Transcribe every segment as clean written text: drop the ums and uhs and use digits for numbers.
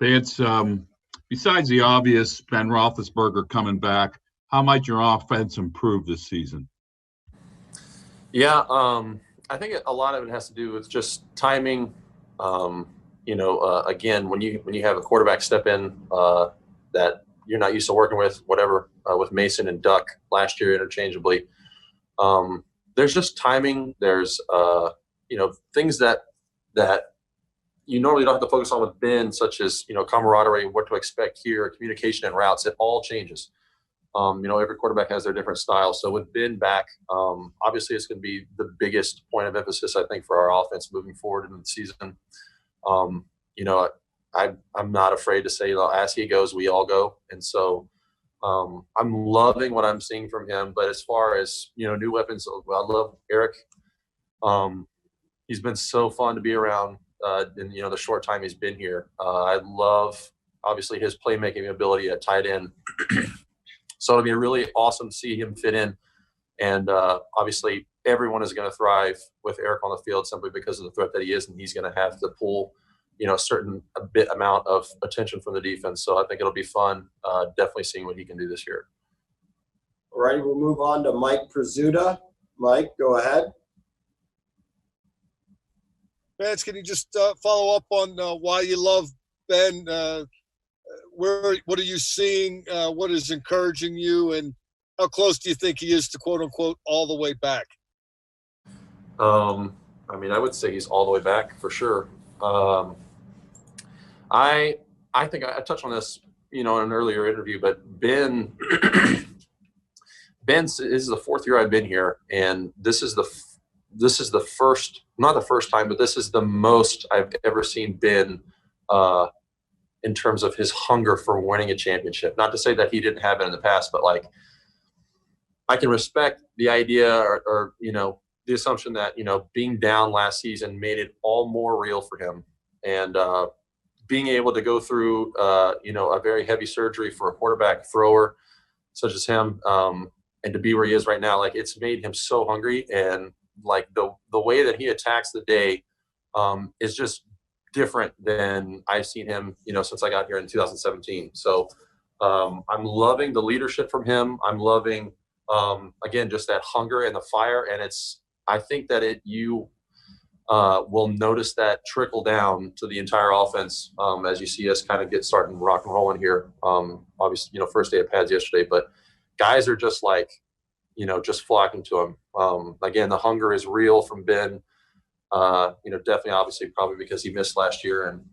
Vance, besides the obvious Ben Roethlisberger coming back, how might your offense improve this season? Yeah, I think a lot of it has to do with just timing. Again, when you have a quarterback step in that you're not used to working with, whatever, with Mason and Duck last year interchangeably, there's just timing. There's things that you normally don't have to focus on with Ben, such as camaraderie, what to expect here, communication and routes. It all changes. Every quarterback has their different style. So with Ben back, obviously it's going to be the biggest point of emphasis, I think, for our offense moving forward in the season. I'm not afraid to say, as he goes, we all go. And so I'm loving what I'm seeing from him. But as far as, new weapons, I love Eric. He's been so fun to be around in, the short time he's been here. I love, obviously, his playmaking ability at tight end. So it'll be really awesome to see him fit in. And obviously, everyone is going to thrive with Eric on the field simply because of the threat that he is, and he's going to have to pull, a bit amount of attention from the defense. So I think it'll be fun, definitely seeing what he can do this year. All right, we'll move on to Mike Prizzuta. Mike, go ahead. Vance, can you just follow up on why you love Ben? What are you seeing? What is encouraging you, and how close do you think he is to "quote unquote" all the way back? I would say he's all the way back for sure. I think I touched on this, in an earlier interview, but Ben is the fourth year I've been here, and this is the first, not the first time, but this is the most I've ever seen Ben in terms of his hunger for winning a championship. Not to say that he didn't have it in the past, but I can respect the idea or the assumption that, being down last season made it all more real for him. And being able to go through, a very heavy surgery for a quarterback thrower such as him, and to be where he is right now, it's made him so hungry. And the way that he attacks the day is just different than I've seen him, since I got here in 2017. So I'm loving the leadership from him. I'm loving, again, just that hunger and the fire. And I think that you will notice that trickle down to the entire offense as you see us kind of get starting rock and rolling here. Obviously, first day of pads yesterday, but guys are just just flocking to him. Again, the hunger is real from Ben. Definitely, obviously, probably because he missed last year. And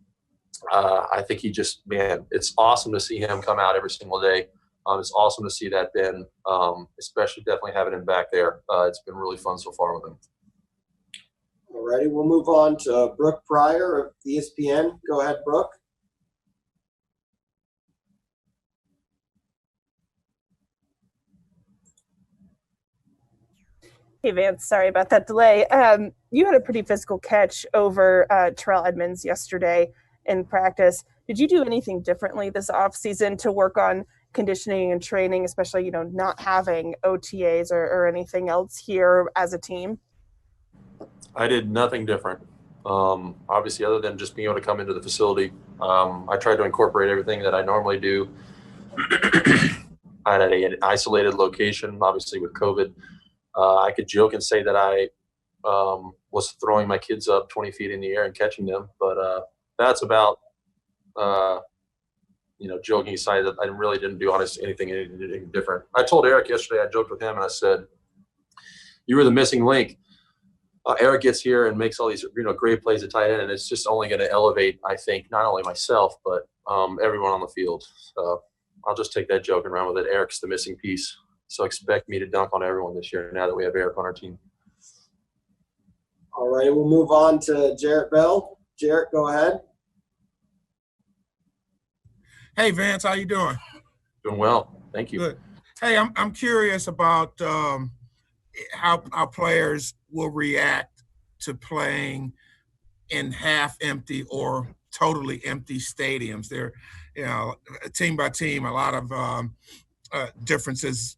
I think it's awesome to see him come out every single day. It's awesome to see that Ben, especially definitely having him back there. It's been really fun so far with him. All righty, we'll move on to Brooke Pryor of ESPN. Go ahead, Brooke. Hey, Vance, sorry about that delay. You had a pretty physical catch over Terrell Edmonds yesterday in practice. Did you do anything differently this offseason to work on conditioning and training, especially, not having OTAs or anything else here as a team? I did nothing different. Obviously, other than just being able to come into the facility. I tried to incorporate everything that I normally do. I had an isolated location, obviously, with COVID. I could joke and say that I was throwing my kids up 20 feet in the air and catching them, but that's about, joking aside, that I really didn't do anything different. I told Eric yesterday, I joked with him and I said, "You were the missing link." Eric gets here and makes all these, great plays at tight end, and it's just only going to elevate, I think, not only myself but everyone on the field. So I'll just take that joke and run with it. Eric's the missing piece. So expect me to dunk on everyone this year now that we have Eric on our team. All right, we'll move on to Jarrett Bell. Jarrett, go ahead. Hey, Vance, how you doing? Doing well, thank you. Good. Hey, I'm curious about how players will react to playing in half empty or totally empty stadiums. They're, team by team, a lot of differences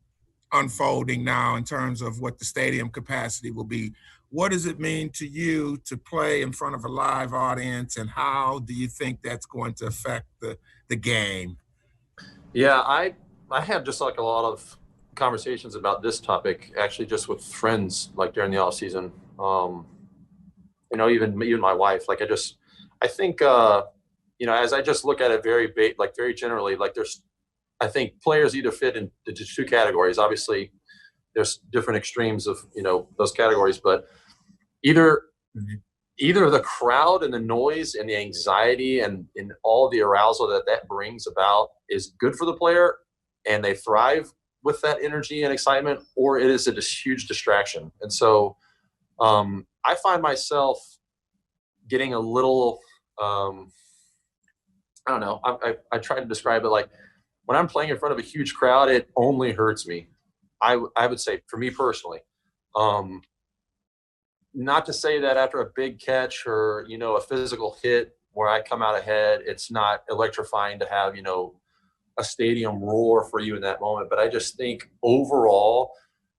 unfolding now in terms of what the stadium capacity will be. what does it mean to you to play in front of a live audience, and how do you think that's going to affect the game? Yeah, I have just like a lot of conversations about this topic, actually, just with friends, like during the off season. Even my wife. Like I think as I just look at it very generally, like I think players either fit into two categories. Obviously, there's different extremes of those categories, but either the crowd and the noise and the anxiety and all the arousal that brings about is good for the player and they thrive with that energy and excitement, or it is a huge distraction. And so I find myself getting a little I don't know. I try to describe it like when I'm playing in front of a huge crowd, it only hurts me. I would say for me personally. Not to say that after a big catch or, a physical hit where I come out ahead, it's not electrifying to have, a stadium roar for you in that moment. But I just think overall,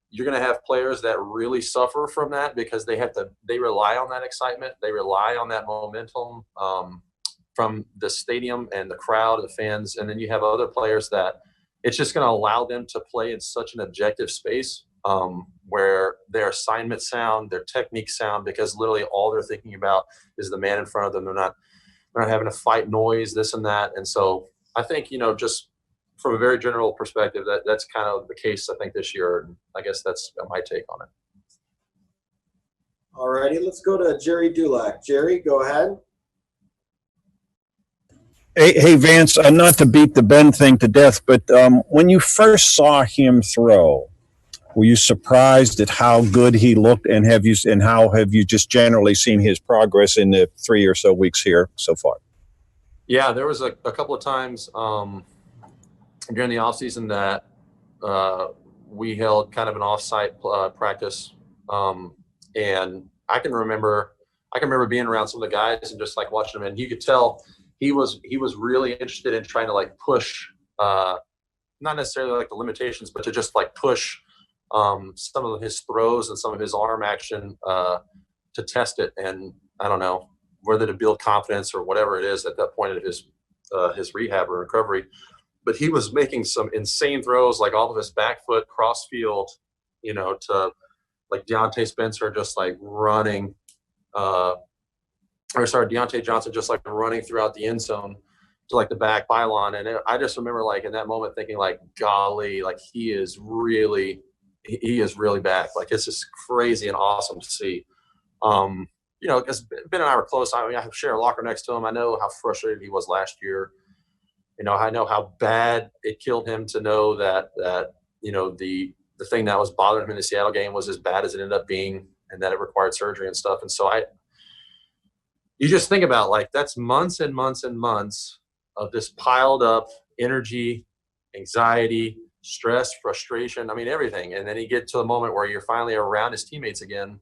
you're going to have players that really suffer from that because they rely on that excitement. They rely on that momentum from the stadium and the crowd, the fans. And then you have other players that it's just going to allow them to play in such an objective space where their assignments sound, their techniques sound, because literally all they're thinking about is the man in front of them. They're not having to fight noise, this and that. And so I think, just from a very general perspective, that's kind of the case, I think, this year. And I guess that's my take on it. All righty, let's go to Jerry Dulac. Jerry, go ahead. Hey, Vance, not to beat the Ben thing to death, but when you first saw him throw, were you surprised at how good he looked, and how have you just generally seen his progress in the 3 or so weeks here so far? Yeah, there was a couple of times during the offseason that we held kind of an off-site practice, and I can remember being around some of the guys and just like watching them, and you could tell he was really interested in trying to like push, not necessarily like the limitations, but to just like push some of his throws and some of his arm action to test it. And I don't know whether to build confidence or whatever it is at that point of his rehab or recovery. But he was making some insane throws, like off of his back foot, cross field, to like Deontay Spencer just like running, Deontay Johnson just like running throughout the end zone to like the back pylon. And I just remember like in that moment thinking like, golly, like he is really back. Like it's just crazy and awesome to see. Because Ben and I were close. I mean, I share a locker next to him. I know how frustrated he was last year. I know how bad it killed him to know that the thing that was bothering him in the Seattle game was as bad as it ended up being, and that it required surgery and stuff. And so you just think about like that's months and months and months of this piled up energy, anxiety, stress, frustration. I mean, everything. And then you get to the moment where you're finally around his teammates again,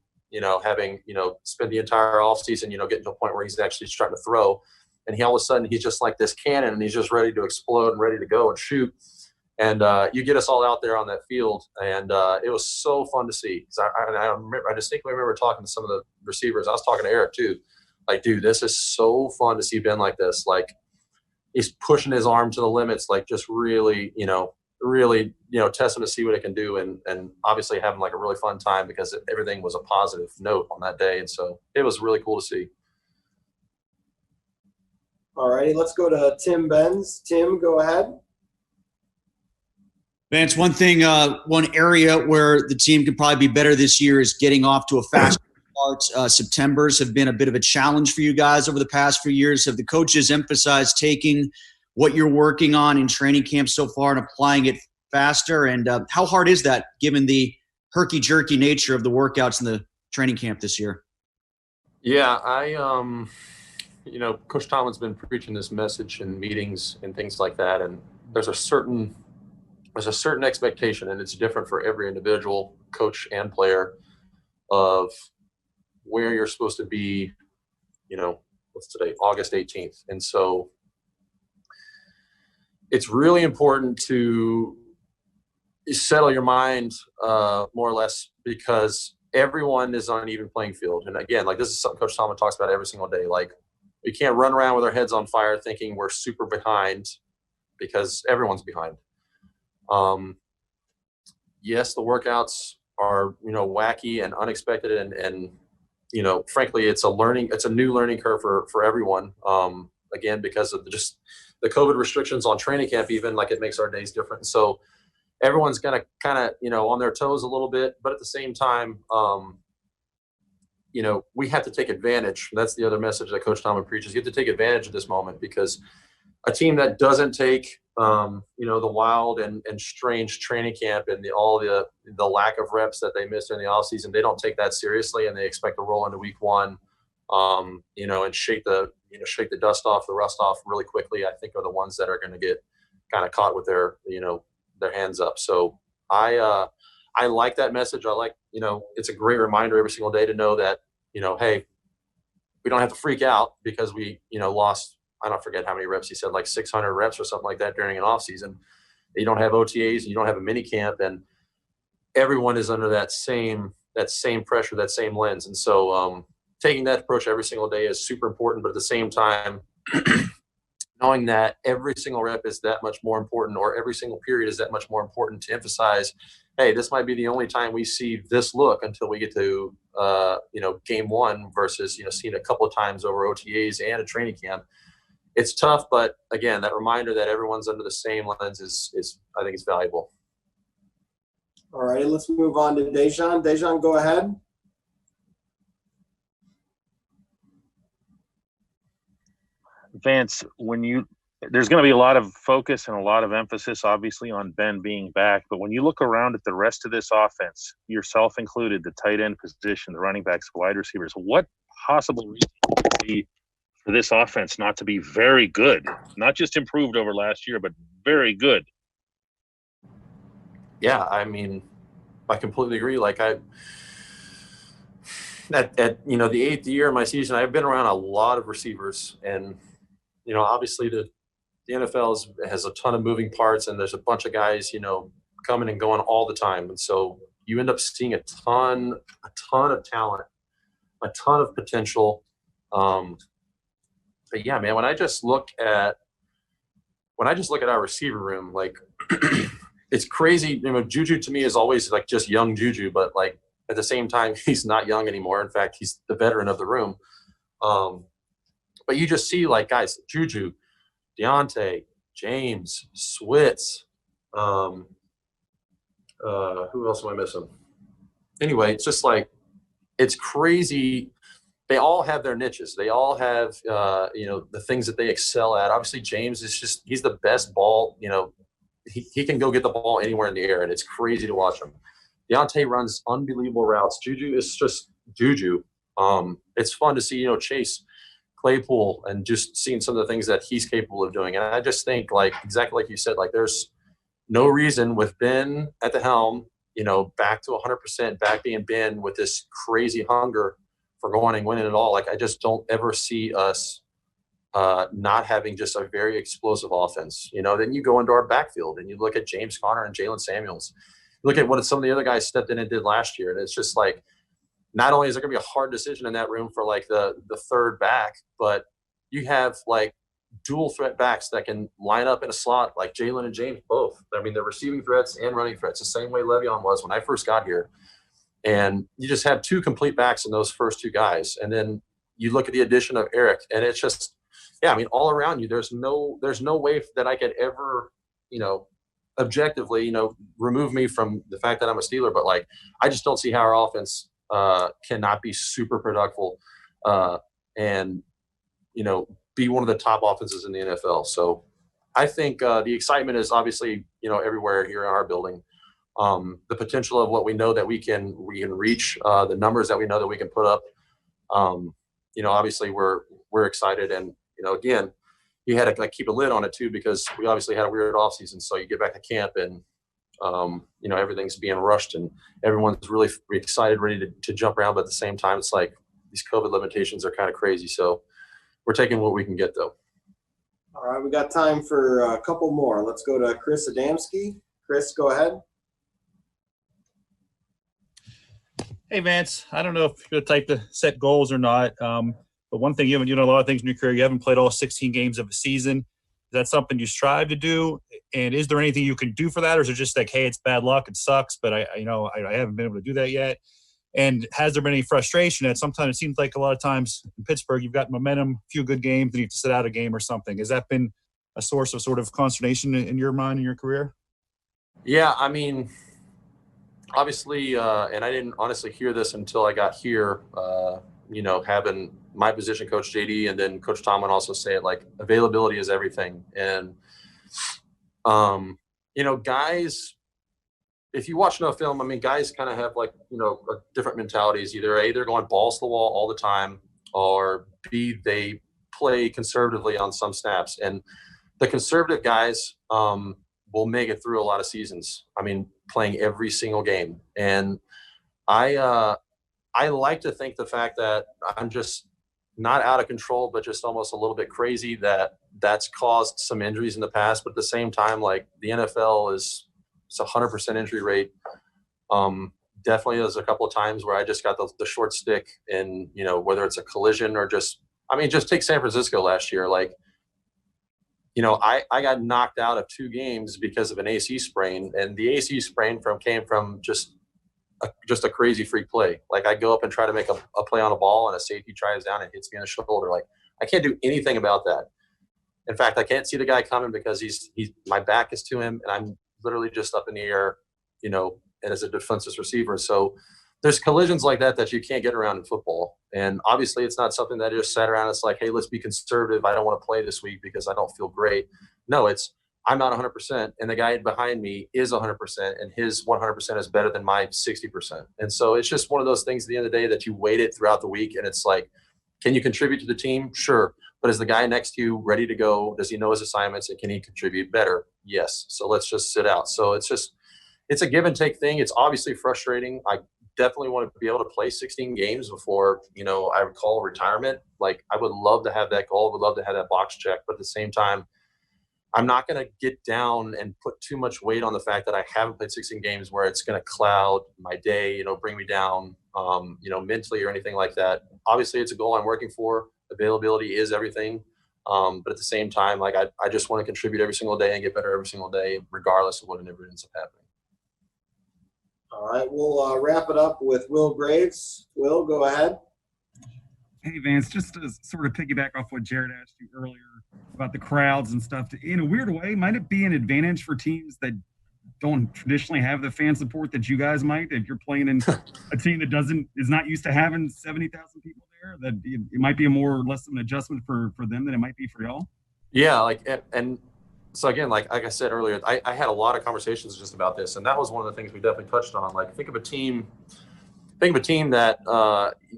having, spent the entire offseason, getting to a point where he's actually starting to throw. And all of a sudden he's just like this cannon and he's just ready to explode and ready to go and shoot. And you get us all out there on that field. And it was so fun to see. I distinctly remember talking to some of the receivers. I was talking to Eric too. Like, dude, this is so fun to see Ben like this. Like he's pushing his arm to the limits, like just really, testing to see what it can do, and obviously having like a really fun time because everything was a positive note on that day. And so it was really cool to see. All righty, let's go to Tim Benz. Tim, go ahead. Vance, one area where the team could probably be better this year is getting off to a fast start. Septembers have been a bit of a challenge for you guys over the past few years. Have the coaches emphasized taking what you're working on in training camp so far and applying it faster? And how hard is that given the herky-jerky nature of the workouts in the training camp this year? Yeah, Coach Tomlin's been preaching this message in meetings and things like that. And there's a certain expectation, and it's different for every individual, coach and player, of where you're supposed to be, what's today, August 18th. And so it's really important to settle your mind more or less, because everyone is on an even playing field. And again, like this is something Coach Tomlin talks about every single day. Like we can't run around with our heads on fire thinking we're super behind because everyone's behind. Yes, the workouts are, wacky and unexpected and frankly, it's a new learning curve for everyone. Again, because of just the COVID restrictions on training camp, even like it makes our days different. So everyone's going to kind of, on their toes a little bit, but at the same time, we have to take advantage. That's the other message that Coach Tomlin preaches. You have to take advantage of this moment because a team that doesn't take, the wild and strange training camp and all the lack of reps that they missed during the offseason, they don't take that seriously and they expect to roll into week one, and shake the dust off, the rust off really quickly, I think are the ones that are going to get kind of caught with their hands up. So I like that message. I like, it's a great reminder every single day to know that, hey, we don't have to freak out because we, lost, I don't forget how many reps he said, like 600 reps or something like that during an off season. You don't have OTAs and you don't have a mini camp, and everyone is under that same pressure, that same lens. And so taking that approach every single day is super important, but at the same time, knowing that every single rep is that much more important, or every single period is that much more important, to emphasize, hey, this might be the only time we see this look until we get to, game one versus, seeing a couple of times over OTAs and a training camp. It's tough, but again, that reminder that everyone's under the same lens is I think is valuable. All right, let's move on to Dejan. Dejan, go ahead. Vance, there's going to be a lot of focus and a lot of emphasis, obviously, on Ben being back. But when you look around at the rest of this offense, yourself included, the tight end position, the running backs, the wide receivers, what possible reason would there be for this offense not to be very good, not just improved over last year, but very good? Yeah, I mean, I completely agree. Like at the 8th year of my season, I've been around a lot of receivers, and obviously the NFL has a ton of moving parts, and there's a bunch of guys coming and going all the time, and so you end up seeing a ton of talent, a ton of potential. But yeah, man, when I just look at our receiver room, like it's crazy. Juju to me is always like just young Juju, but like at the same time, he's not young anymore. In fact, he's the veteran of the room. But you just see like guys, Juju, Deontay, James, Switz, who else am I missing? Anyway, it's just like, it's crazy. They all have their niches. They all have, the things that they excel at. Obviously, James is he's the best ball. He can go get the ball anywhere in the air, and it's crazy to watch him. Deontay runs unbelievable routes. Juju is just Juju. It's fun to see, Chase Claypool and just seeing some of the things that he's capable of doing. And I just think, like, exactly like you said, like there's no reason with Ben at the helm, back to 100%, back being Ben with this crazy hunger for going and winning it all. Like, I just don't ever see us not having just a very explosive offense. Then you go into our backfield and you look at James Conner and Jalen Samuels. Look at what some of the other guys stepped in and did last year. And it's just like, not only is there going to be a hard decision in that room for like the third back, but you have like dual threat backs that can line up in a slot like Jalen and James both. I mean, they're receiving threats and running threats, the same way Le'Veon was when I first got here. And you just have two complete backs in those first two guys. And then you look at the addition of Eric, and it's just, yeah, I mean, all around you, there's no way that I could ever, objectively, remove me from the fact that I'm a Steeler. But like, I just don't see how our offense cannot be super productive and, be one of the top offenses in the NFL. So I think the excitement is obviously, everywhere here in our building. The potential of what we know that we can reach, the numbers that we know that we can put up. Obviously we're excited, and again, you had to like keep a lid on it too, because we obviously had a weird off season. So you get back to camp and everything's being rushed and everyone's really excited, ready to jump around. But at the same time, it's like these COVID limitations are kind of crazy. So we're taking what we can get though. All right, we got time for a couple more. Let's go to Chris Adamski. Chris, go ahead. Hey, Vance, I don't know if you're the type to set goals or not, but one thing, you know a lot of things in your career. You haven't played all 16 games of a season. Is that something you strive to do? And is there anything you can do for that, or is it just like, hey, it's bad luck, it sucks, but I haven't been able to do that yet? And has there been any frustration that sometimes it seems like a lot of times in Pittsburgh you've got momentum, a few good games, and you have to sit out a game or something? Has that been a source of sort of consternation in your mind in your career? Yeah, I mean, obviously, and I didn't honestly hear this until I got here, having my position coach JD and then Coach Tomlin also say it, like, availability is everything. And, guys, if you watch enough film, I mean, guys kind of have, like, different mentalities. Either A, they're going balls to the wall all the time, or B, they play conservatively on some snaps. And the conservative guys will make it through a lot of seasons. I mean, playing every single game. And I like to think the fact that I'm just not out of control, but just almost a little bit crazy, that's caused some injuries in the past. But at the same time, like, the NFL it's 100% injury rate. Definitely there's a couple of times where I just got the short stick, and, whether it's a collision or just take San Francisco last year. Like, I got knocked out of 2 games because of an AC sprain, and the AC sprain came from just a crazy freak play. Like, I go up and try to make a play on a ball, and a safety tries down and hits me in the shoulder. Like, I can't do anything about that. In fact, I can't see the guy coming because my back is to him, and I'm literally just up in the air, and as a defensive receiver. So there's collisions like that you can't get around in football. And obviously it's not something that just sat around. It's like, hey, let's be conservative. I don't want to play this week because I don't feel great. No, I'm not 100%, and the guy behind me is 100%, and his 100% is better than my 60%. And so it's just one of those things at the end of the day that you weight it throughout the week, and it's like, can you contribute to the team? Sure. But is the guy next to you ready to go? Does he know his assignments, and can he contribute better? Yes. So let's just sit out. So it's a give and take thing. It's obviously frustrating. I definitely want to be able to play 16 games before, I would call retirement. Like, I would love to have that goal. I would love to have that box check. But at the same time, I'm not going to get down and put too much weight on the fact that I haven't played 16 games where it's going to cloud my day, bring me down, mentally or anything like that. Obviously, it's a goal I'm working for. Availability is everything. But at the same time, like, I just want to contribute every single day and get better every single day, regardless of what ends up happening. All right, we'll wrap it up with Will Graves. Will, go ahead. Hey, Vance, just to sort of piggyback off what Jared asked you earlier about the crowds and stuff, in a weird way, might it be an advantage for teams that don't traditionally have the fan support that you guys might, if you're playing in a team that is not used to having 70,000 people there, that it might be a more or less of an adjustment for them than it might be for y'all? Yeah, and so again, like I said earlier, I had a lot of conversations just about this, and that was one of the things we definitely touched on. Like, think of a team that,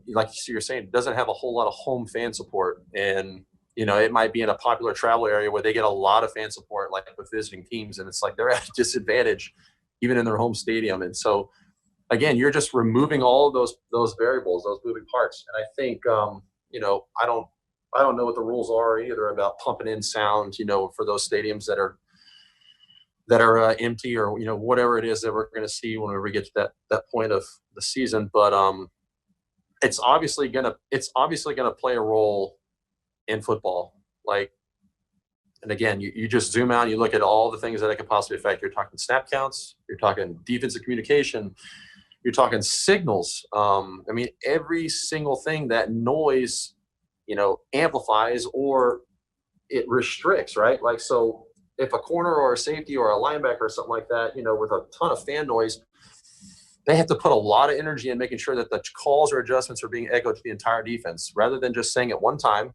like you're saying, doesn't have a whole lot of home fan support, and it might be in a popular travel area where they get a lot of fan support, like with visiting teams, and it's like they're at a disadvantage even in their home stadium. And so, again, you're just removing all of those variables, those moving parts. And I think, I don't know what the rules are either about pumping in sound, for those stadiums that are empty, or whatever it is that we're going to see when we get to that point of the season. But it's obviously gonna play a role in football. Like, and again, you just zoom out and you look at all the things that it could possibly affect. You're talking snap counts, you're talking defensive communication, you're talking signals. Every single thing, that noise, amplifies or it restricts, right? Like, so if a corner or a safety or a linebacker or something like that, with a ton of fan noise, they have to put a lot of energy in making sure that the calls or adjustments are being echoed to the entire defense, rather than just saying it one time.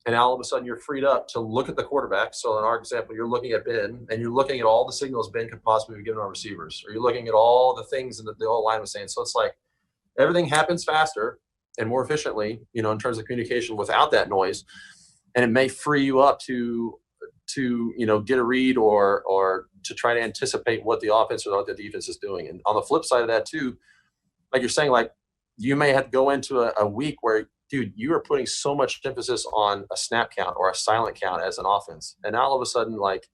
And now all of a sudden you're freed up to look at the quarterback. So in our example, you're looking at Ben, and you're looking at all the signals Ben could possibly be giving our receivers, or you're looking at all the things that the whole line was saying. So it's like everything happens faster and more efficiently, in terms of communication without that noise. And it may free you up to get a read or to try to anticipate what the offense or what the defense is doing. And on the flip side of that too, like you're saying, like, you may have to go into a week where, dude, you are putting so much emphasis on a snap count or a silent count as an offense. And now all of a sudden, like,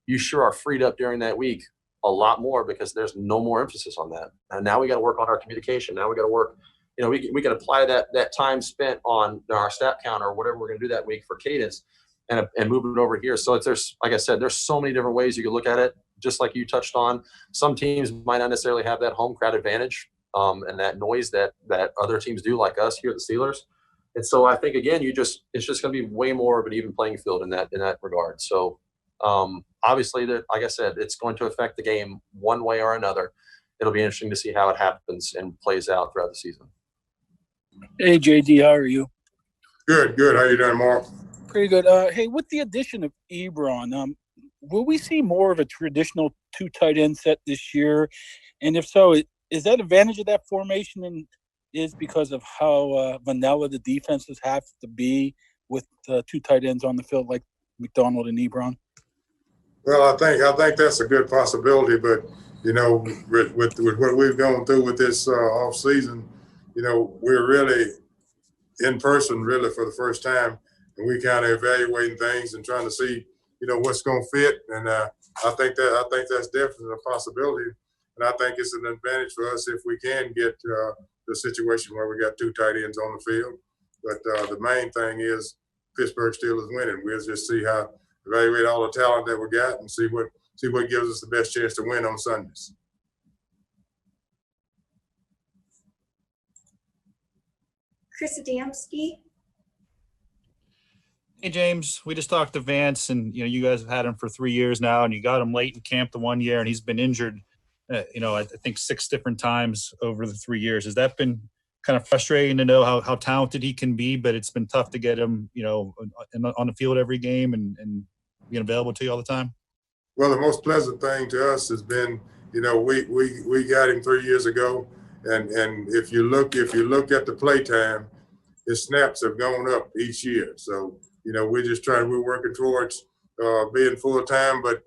you sure are freed up during that week a lot more because there's no more emphasis on that. And now we got to work on our communication. Now we got to work, we can apply that time spent on our stat count or whatever we're going to do that week for cadence and move it over here. So there's, like I said, there's so many different ways you can look at it. Just like you touched on, some teams might not necessarily have that home crowd advantage and that noise that other teams do, like us here at the Steelers. And so I think, again, it's just going to be way more of an even playing field in that regard. So obviously, like I said, it's going to affect the game one way or another. It'll be interesting to see how it happens and plays out throughout the season. Hey, JD, how are you? Good. How you doing, Mark? Pretty good. Hey, with the addition of Ebron, will we see more of a traditional 2 tight end set this year? And if so, is that advantage of that formation and is because of how vanilla the defenses have to be with 2 tight ends on the field like McDonald and Ebron? Well, I think that's a good possibility, but with what we've gone through with this off season, we're really in person really for the first time, and we kind of evaluating things and trying to see what's going to fit. And I think that's definitely a possibility, and I think it's an advantage for us if we can get the situation where we got 2 tight ends on the field. But the main thing is Pittsburgh Steelers winning. We'll just evaluate all the talent that we got and see what gives us the best chance to win on Sundays. Chris Adamski. Hey, James, we just talked to Vance, and you guys have had him for 3 years now, and you got him late in camp the 1 year, and he's been injured, I think 6 different times over the 3 years. Has that been kind of frustrating to know how talented he can be, but it's been tough to get him, on the field every game and being available to you all the time? Well, the most pleasant thing to us has been, we got him 3 years ago, and if you look at the play time, his snaps have gone up each year. So we're working towards being full time, but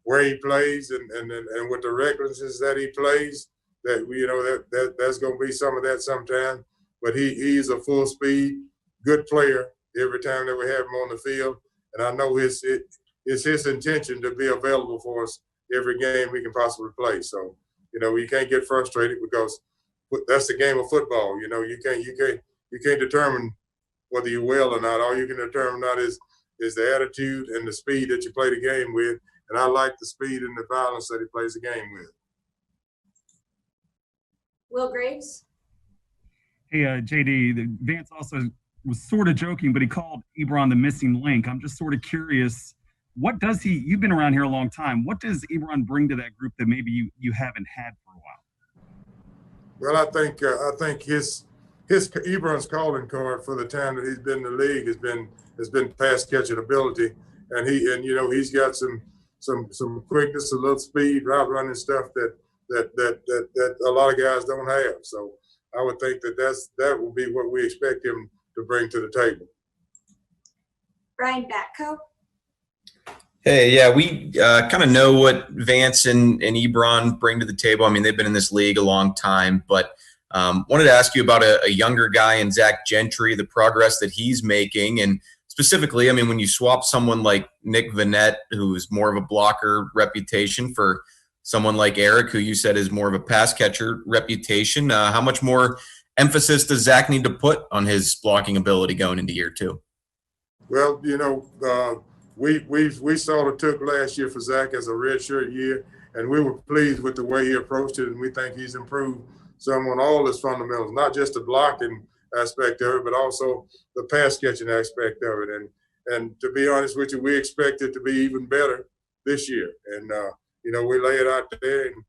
where he plays and with the recklessness that he plays, that's going to be some of that sometime. But he's a full speed, good player every time that we have him on the field, and I know it's his intention to be available for us every game we can possibly play. So you can't get frustrated because that's the game of football. You can't determine whether you're well or not. All you can determine not is the attitude and the speed that you play the game with. And I like the speed and the violence that he plays the game with. Will Graves. Hey, JD, Vance also was sort of joking, but he called Ebron the missing link. I'm just sort of curious, what does you've been around here a long time, what does Ebron bring to that group that maybe you haven't had for a while? Well, I think his Ebron's calling card for the time that he's been in the league has been pass catching ability, and he's got some quickness, a little speed, route running stuff that a lot of guys don't have. So I would think that will be what we expect him to bring to the table. Brian Batko. Hey, yeah, we kind of know what Vance and Ebron bring to the table. I mean, they've been in this league a long time, but wanted to ask you about a younger guy in Zach Gentry, the progress that he's making. And specifically, I mean, when you swap someone like Nick Vannett, who's more of a blocker reputation, for someone like Eric, who you said is more of a pass catcher reputation, how much more emphasis does Zach need to put on his blocking ability going into year 2? Well, we sort of took last year for Zach as a redshirt year, and we were pleased with the way he approached it, and we think he's improved some on all his fundamentals, not just the blocking aspect of it, but also the pass catching aspect of it. And to be honest with you, we expect it to be even better this year. And we lay it out there, and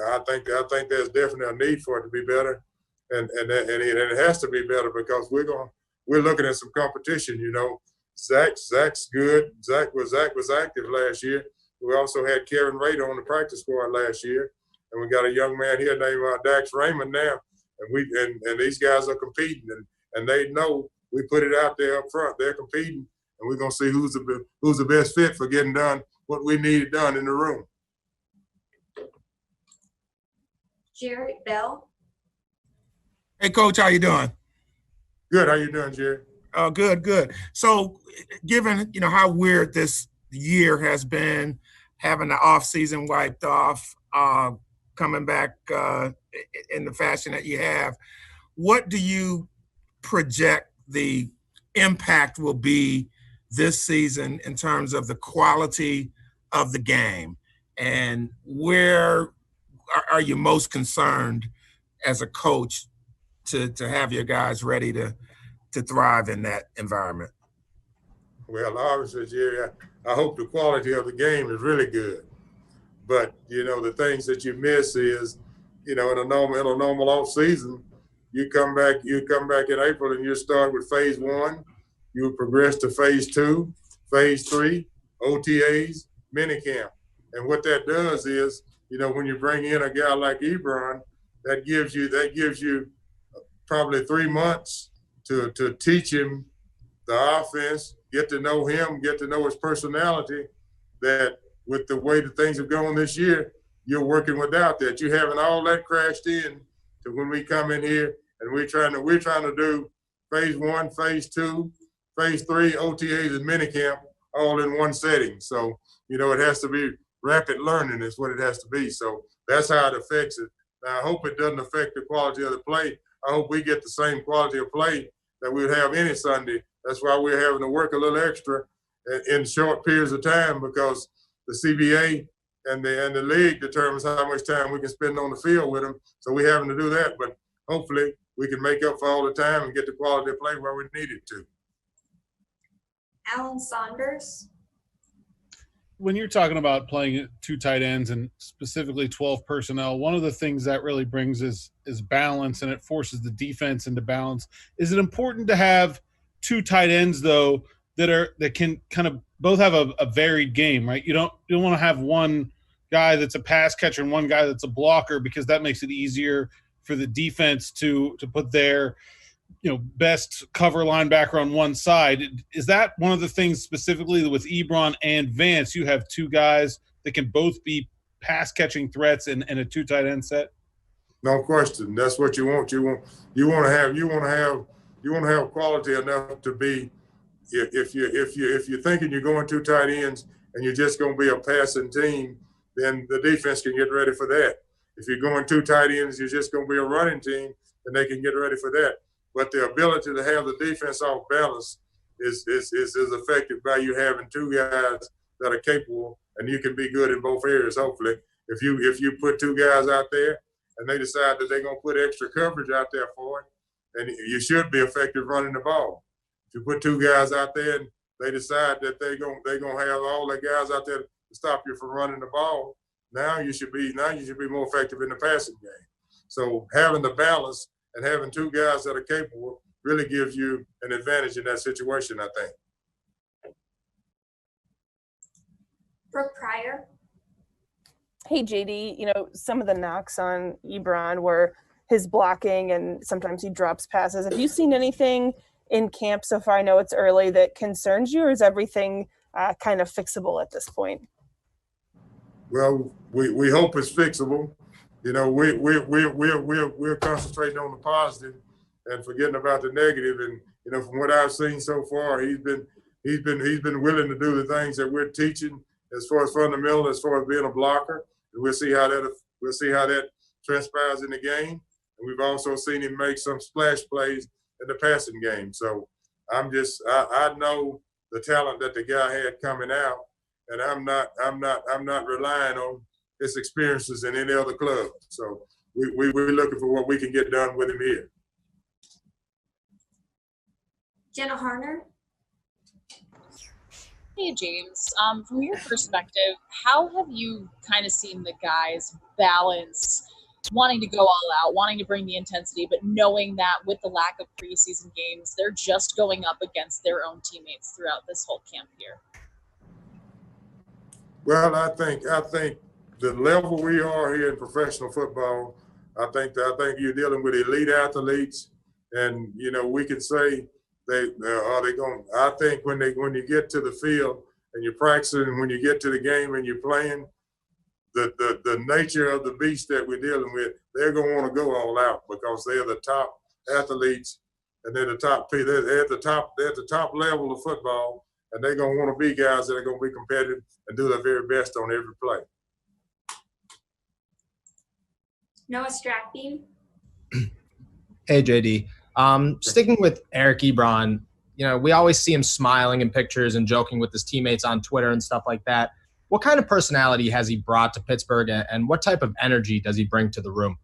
I think there's definitely a need for it to be better, and it has to be better because we're looking at some competition. Zach's good. Zach was active last year. We also had Karen Rader on the practice squad last year, and we got a young man here named Dax Raymond now, and these guys are competing, and they know we put it out there up front. They're competing, and we're gonna see who's the best fit for getting done what we needed done in the room. Jared Bell. Hey, Coach, how you doing? Good. How you doing, Jared? Good. So, given how weird this year has been, having the off season wiped off, coming back in the fashion that you have, what do you project the impact will be this season in terms of the quality of the game? And where are you most concerned as a coach to have your guys ready to thrive in that environment? Well, obviously, Jerry, I hope the quality of the game is really good. But, the things that you miss is, in a normal off season, you come back in April and you start with phase 1, you progress to phase 2, phase 3, OTAs, minicamp. And what that does is, when you bring in a guy like Ebron, that gives you probably 3 months to teach him the offense, get to know him, get to know his personality, that with the way that things have gone this year, you're working without that. You having all that crashed in to when we come in here and we're trying to do phase 1, phase 2, phase 3, OTAs and minicamp all in one setting. So, it has to be rapid learning is what it has to be. So that's how it affects it. Now, I hope it doesn't affect the quality of the play. I hope we get the same quality of play that we would have any Sunday. That's why we're having to work a little extra in short periods of time, because the CBA and the league determines how much time we can spend on the field with them. So we're having to do that. But hopefully we can make up for all the time and get the quality of play where we need it to. Alan Saunders. When you're talking about playing 2 tight ends and specifically 12 personnel, one of the things that really brings is balance, and it forces the defense into balance. Is it important to have 2 tight ends though that can kind of both have a varied game, right? You don't want to have one guy that's a pass catcher and one guy that's a blocker, because that makes it easier for the defense to put their best cover linebacker on one side. Is that one of the things specifically with Ebron and Vance? You have 2 guys that can both be pass catching threats in a 2 tight end set? No question. That's what you want. You want to have quality enough to be, if you're thinking you're going 2 tight ends and you're just going to be a passing team, then the defense can get ready for that. If you're going 2 tight ends, you're just going to be a running team, then they can get ready for that. But the ability to have the defense off balance is affected by you having 2 guys that are capable, and you can be good in both areas. Hopefully, if you put 2 guys out there and they decide that they're gonna put extra coverage out there for it, then you should be effective running the ball. If you put 2 guys out there and they decide that they're gonna have all the guys out there to stop you from running the ball, now you should be more effective in the passing game. So having the balance and having 2 guys that are capable really gives you an advantage in that situation, I think. Brooke Pryor. Hey, JD, some of the knocks on Ebron were his blocking, and sometimes he drops passes. Have you seen anything in camp so far? I know it's early, that concerns you, or is everything kind of fixable at this point? Well, we hope it's fixable. We're concentrating on the positive and forgetting about the negative. And from what I've seen so far, he's been willing to do the things that we're teaching as far as fundamental, as far as being a blocker. And we'll see how that transpires in the game. And we've also seen him make some splash plays in the passing game. So I know the talent that the guy had coming out, and I'm not relying on his experiences in any other club. So we're looking for what we can get done with him here. Jenna Harner. Hey, James. From your perspective, how have you kind of seen the guys balance wanting to go all out, wanting to bring the intensity, but knowing that with the lack of preseason games, they're just going up against their own teammates throughout this whole camp year? Well, I think the level we are here in professional football, I think you're dealing with elite athletes, and we can say are they going? I think when you get to the field and you're practicing, and when you get to the game and you're playing, the nature of the beast that we're dealing with, they're going to want to go all out, because they're the top athletes and they're the top. They're at the top level of football, and they're going to want to be guys that are going to be competitive and do their very best on every play. Noah Strackbeam. Hey, JD. Sticking with Eric Ebron, we always see him smiling in pictures and joking with his teammates on Twitter and stuff like that. What kind of personality has he brought to Pittsburgh, and what type of energy does he bring to the room?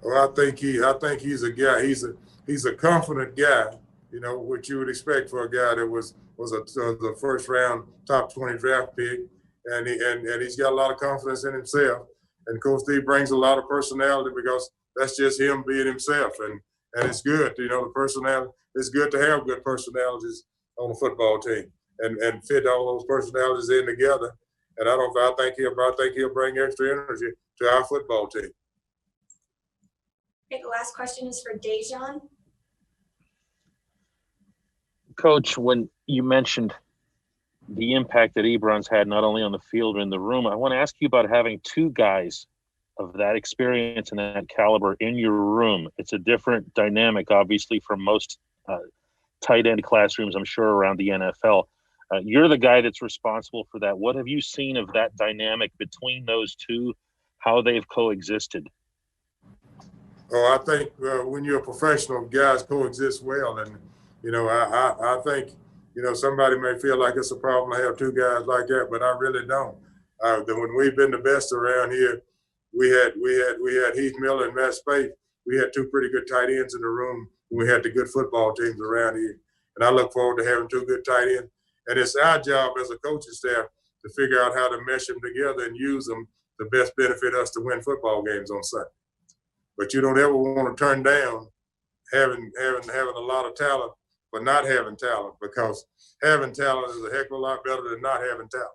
Well, I think he's a guy. He's a confident guy. What you would expect for a guy that was the first round top 20 draft pick, and he's got a lot of confidence in himself. And Coach D brings a lot of personality because that's just him being himself, and it's good. The personality. It's good to have good personalities on a football team and fit all those personalities in together. And I think he'll bring extra energy to our football team. Okay, the last question is for Dejan. Coach, when you mentioned the impact that Ebron's had not only on the field or in the room, I want to ask you about having two guys of that experience and that caliber in your room. It's a different dynamic, obviously, from most tight end classrooms, I'm sure, around the NFL. You're the guy that's responsible for that. What have you seen of that dynamic between those two, how they've coexisted? Oh, I think when you're a professional, guys coexist well. And, I think, somebody may feel like it's a problem to have two guys like that, but I really don't. When we've been the best around here, we had Heath Miller and Matt Spade. We had two pretty good tight ends in the room. We had the good football teams around here. And I look forward to having two good tight ends. And it's our job as a coaching staff to figure out how to mesh them together and use them to best benefit us to win football games on Sunday. But you don't ever want to turn down having a lot of talent, but not having talent, because having talent is a heck of a lot better than not having talent.